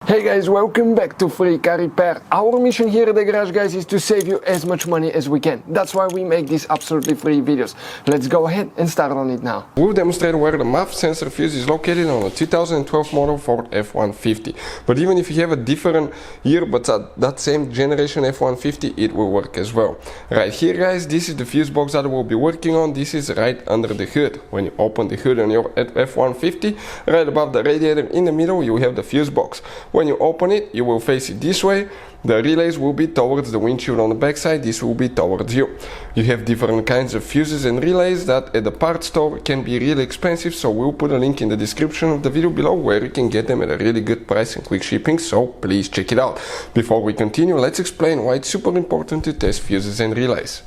Hey guys, welcome back to Free Car Repair. Our mission here at the garage, guys, is to save you as much money as we can. That's why we make these absolutely free videos. Let's go ahead and start on it now. We'll demonstrate where the MAF sensor fuse is located on a 2012 model Ford F-150. But even if you have a different year but that same generation F-150, it will work as well. Right here, guys, this is the fuse box that we'll be working on. This is right under the hood. When you open the hood on your F-150, right above the radiator in the middle, you have the fuse box. When you open it, you will face it this way. The relays will be towards the windshield on the back side. This will be towards you. You have different kinds of fuses and relays that at the parts store can be really expensive, so we'll put a link in the description of the video below where you can get them at a really good price and quick shipping, so please check it out. Before we continue, let's explain why it's super important to test fuses and relays.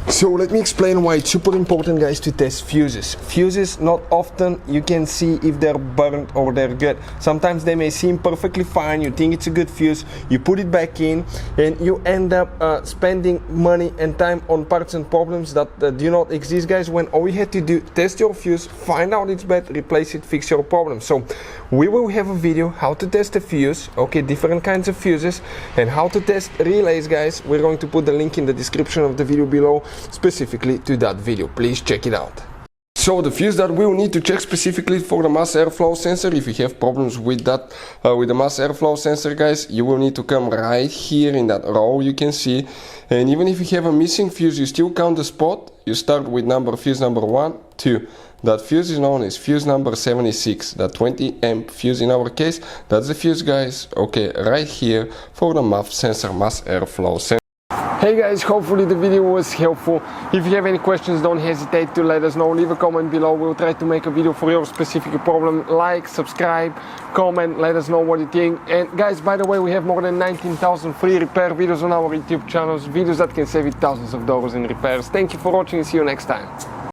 So let me explain why it's super important, guys, to test fuses. Fuses, not often you can see if they're burnt or they're good. Sometimes they may seem perfectly fine, you think it's a good fuse, you put it back in and you end up spending money and time on parts and problems that do not exist, guys, when all you had to do, test your fuse, find out it's bad, replace it, fix your problem. So we will have a video how to test a fuse, okay, different kinds of fuses, and how to test relays, guys. We're going to put the link in the description of the video below specifically to that video. Please check it out. So the fuse that we'll need to check specifically for the mass airflow sensor, if you have problems with that, with the mass airflow sensor, guys, you will need to come right here in that row you can see. And even if you have a missing fuse, you still count the spot. You start with fuse number 1, 2. That fuse is known as fuse number 76, that 20 amp fuse in our case. That's the fuse, guys, okay, right here for the MAF sensor, mass airflow sensor. Hey guys, hopefully the video was helpful. If you have any questions, don't hesitate to let us know. Leave a comment below. We'll try to make a video for your specific problem. Like, subscribe, comment, let us know what you think. And guys, by the way, we have more than 19,000 free repair videos on our YouTube channels, videos that can save you thousands of dollars in repairs. Thank you for watching and see you next time.